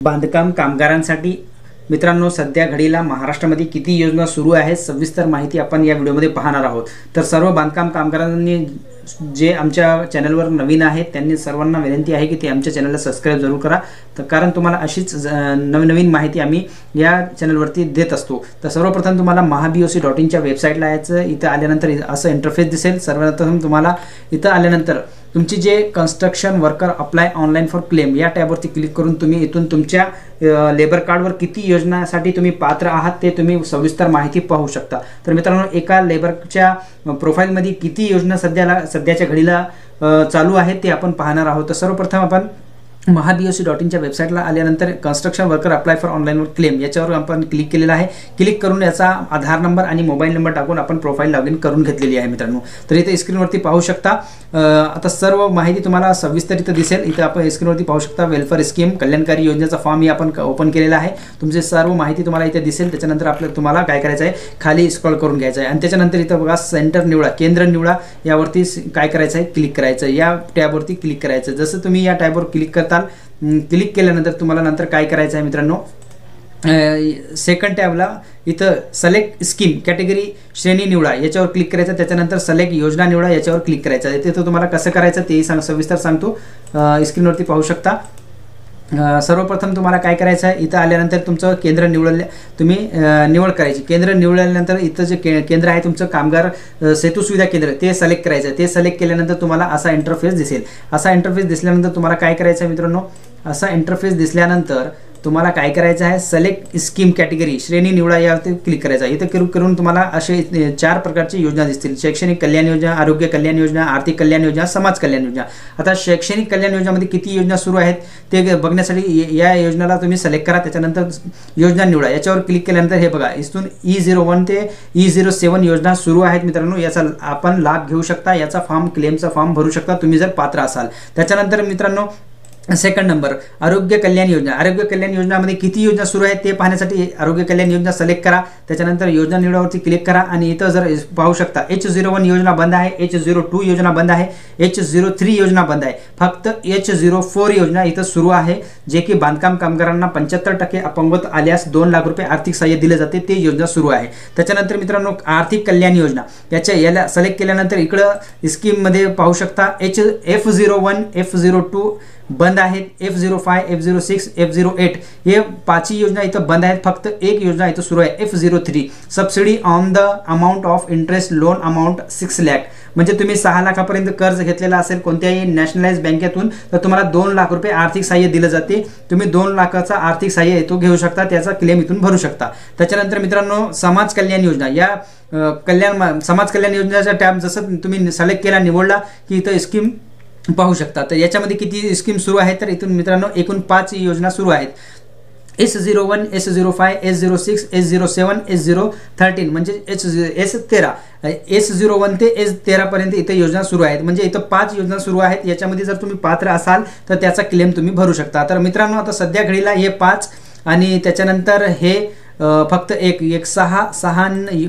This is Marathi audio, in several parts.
बांधकाम कामगारांसाठी मित्रांनो सध्या घडीला महाराष्ट्रामध्ये किती योजना सुरू आहेत सविस्तर माहिती आपण या व्हिडिओमध्ये पाहणार आहोत। तर सर्व बांधकाम कामगारांनी जे आमच्या चॅनलवर नवीन आहेत त्यांनी सर्वांना विनंती आहे की ते आमच्या चॅनलला सबस्क्राइब जरूर करा, तर कारण तुम्हाला अशीच नवीन माहिती आम्ही या चॅनलवरती देत असतो। तर सर्वप्रथम तुम्हाला mahaboc.in च्या वेबसाईटला यायचं। इथं आल्यानंतर असं इंटरफेस दिसेल। सर्वप्रथम तुम्हाला इथं आल्यानंतर तुमची जे construction worker apply online for claim या टॅबवरती क्लिक करून तुम्ही इथून तुमच्या लेबर कार्डवर किती योजनासाठी तुम्ही पात्र आहात ते तुम्ही सविस्तर माहिती पाहू शकता। तर मित्रांनो एका लेबरच्या प्रोफाइलमध्ये किती योजना सध्याच्या घडीला चालू आहेत ते आपण पाहणार आहोत। तर सर्वप्रथम आपण mahaboc.in च्या वेबसाईटला आल्यानंतर construction worker apply for online वर क्लेम याच्यावर आपण क्लिक केलेला आहे। क्लिक करून याचा आधार नंबर आणि मोबाईल नंबर टाकून आपण प्रोफाइल लॉग इन करून घेतलेली आहे मित्रांनो। तर इथे स्क्रीनवरती पाहू शकता आता सर्व माहिती तुम्हाला सविस्तर इथे दिसेल। इथे आपण स्क्रीनवरती पाहू शकता वेलफेअर स्कीम कल्याणकारी योजनेचा फॉर्म ही आपण ओपन केलेला आहे। तुमचे सर्व माहिती तुम्हाला इथे दिसेल। त्याच्यानंतर तुम्हाला काय करायचं आहे खाली स्क्रॉल करून घ्यायचं आहे आणि त्याच्यानंतर इथे बघा सेंटर निवडा केंद्र निवडा यावरती काय करायचं आहे क्लिक करायचं, या टॅबवरती क्लिक करायचं। जसं तुम्ही या टॅबवर क्लिक करता क्लिक केल्यानंतर तुम्हाला नंतर काय करायचं आहे मित्रांनो सेकंड टॅबला इथं सिलेक्ट स्कीम कॅटेगरी श्रेणी निवडा याच्यावर क्लिक करायचं। त्याच्यानंतर सिलेक्ट योजना निवडा याच्यावर क्लिक करायचं। इथे तुम्हाला कसं करायचं ते सविस्तर सांगतो। स्क्रीनवरती पाहू शकता। सर्वप्रथम तुम्हाला काय करायचं आहे इथं आल्यानंतर तुमचं केंद्र तुम्ही निवड करायची। केंद्र निवडल्यानंतर इथं जे केंद्र आहे तुमचं कामगार सेतू सुविधा केंद्र ते सिलेक्ट करायचं। ते सिलेक्ट केल्यानंतर तुम्हाला असा इंटरफेस दिसेल। असा इंटरफेस दिसल्यानंतर तुम्हाला काय करायचं आहे मित्रांनो असा इंटरफेस दिसल्यानंतर तुम्हाला काय करायचं आहे सिलेक्ट स्कीम कॅटेगरी श्रेणी निवडा यावरती क्लिक करायचं आहे। इथे क्लिक करून तुम्हाला असे 4 प्रकारची योजना दिसतील। शैक्षणिक कल्याण योजना, आरोग्य कल्याण योजना, आर्थिक कल्याण योजना, समाज कल्याण योजना। आता शैक्षणिक कल्याण योजनेमध्ये किती योजना सुरू आहेत ते बघण्यासाठी या योजनेला तुम्ही सिलेक्ट करा। त्याच्यानंतर योजना निवडा याच्यावर क्लिक केल्यानंतर हे बघा इथून E01 ते E07 योजना सुरू आहेत मित्रांनो। याचा आपण लाभ घेऊ शकता। याचा फॉर्म क्लेमचा फॉर्म भरू शकता तुम्ही जर पात्र असाल। त्याच्यानंतर मित्रांनो सेकंड नंबर आरोग्य कल्याण योजना। आरोग्य कल्याण योजनामध्ये किती योजना सुरू आहेत ते पाहण्यासाठी आरोग्य कल्याण योजना सिलेक्ट करा। त्याच्यानंतर योजना निवडावरती क्लिक करा आणि इथं जर पाहू शकता H01 योजना बंद आहे, H02 योजना बंद आहे, H03 योजना बंद आहे। फक्त H04 योजना इथं सुरू आहे जे की बांधकाम कामगारांना 75% अपंगत्व आल्यास 2 लाख रुपये आर्थिक सहाय्य दिले जाते ते योजना सुरू आहे। त्याच्यानंतर मित्रांनो आर्थिक कल्याण योजना याला सिलेक्ट केल्यानंतर इकडं स्कीम मध्ये पाहू शकता F01 F02 बंद आहेत, F05 F06 F08 हे 5 योजना इथं बंद आहेत। फक्त एक योजना इथं सुरू आहे F03 subsidy on the amount of interest loan amount 6 lakh. म्हणजे तुम्ही 6 लाखापर्यंत कर्ज घेतलेला असेल कोणत्याही नॅशनलाइज बँकेतून तर तुम्हाला 2 लाख रुपये आर्थिक सहाय्य दिले जाते। तुम्ही 2 लाखाचा आर्थिक सहाय्य इथं घेऊ शकता, त्याचा क्लेम इथून भरू शकता। त्याच्यानंतर मित्रांनो समाज कल्याण योजना या समाज कल्याण योजनेचा टॅब जसं तुम्ही सिलेक्ट केला निवडला की इथं स्कीम पाहू शकता। तर याच्यामध्ये किती स्कीम सुरू आहेत तर इथून मित्रांनो एकूण 5 योजना सुरू आहेत। S01 S05 S06 S07 S013 म्हणजे S13 S01 ते S13 पर्यंत इथे योजना सुरू आहेत। म्हणजे इथं 5 योजना सुरू आहेत। याच्यामध्ये जर तुम्ही पात्र असाल तर त्याचा क्लेम तुम्ही भरू शकता। तर मित्रांनो आता सध्या घडीला हे 5 आणि त्याच्यानंतर हे फक्त एक 6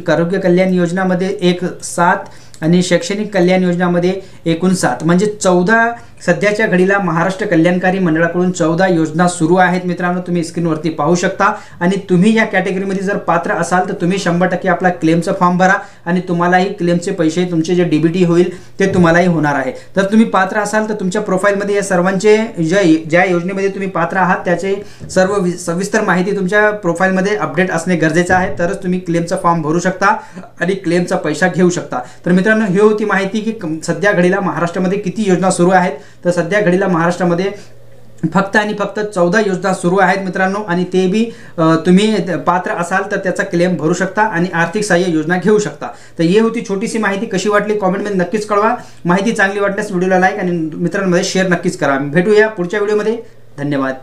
आरोग्य कल्याण योजनामध्ये 7 आणि शैक्षणिक कल्याण योजनामध्ये एकूण 7 म्हणजे 14 सध्याच्या घडीला महाराष्ट्र कल्याणकारी मंडळाकडून 14 योजना सुरू आहेत मित्रांनो। तुम्ही स्क्रीनवरती पाहू शकता आणि तुम्ही या कॅटेगरीमध्ये जर पात्र असाल तर तुम्ही 100% आपला क्लेमचा फॉर्म भरा आणि तुम्हालाही क्लेमचे पैसे तुमचे जे डीबीटी होईल ते तुम्हालाही होणार आहे। तर तुम्ही पात्र असाल तर तुमच्या प्रोफाइलमध्ये या सर्वांचे ज्या योजनेमध्ये तुम्ही पात्र आहात त्याचे सर्व सविस्तर माहिती तुमच्या प्रोफाइलमध्ये अपडेट असणे गरजेचे आहे, तरच तुम्ही क्लेमचा फॉर्म भरू शकता आणि क्लेमचा पैसा घेऊ शकता। तर मित्रांनो ही होती माहिती की सध्या घडीला महाराष्ट्रामध्ये किती योजना सुरू आहेत। तर सध्या घडीला महाराष्ट्रामध्ये फक्त आणि फक्त 14 योजना सुरू आहेत मित्रांनो आणि ते बी तुम्ही पात्र असाल तर त्याचा क्लेम भरू शकता आणि आर्थिक सहाय्य योजना घेऊ शकता। तर ही होती छोटीशी माहिती। कशी वाटली कमेंटमध्ये नक्कीच कळवा। माहिती चांगली वाटल्यास व्हिडिओला लाईक आणि मित्रांमध्ये शेअर नक्कीच करा। भेटूया पुढच्या व्हिडिओमध्ये। धन्यवाद।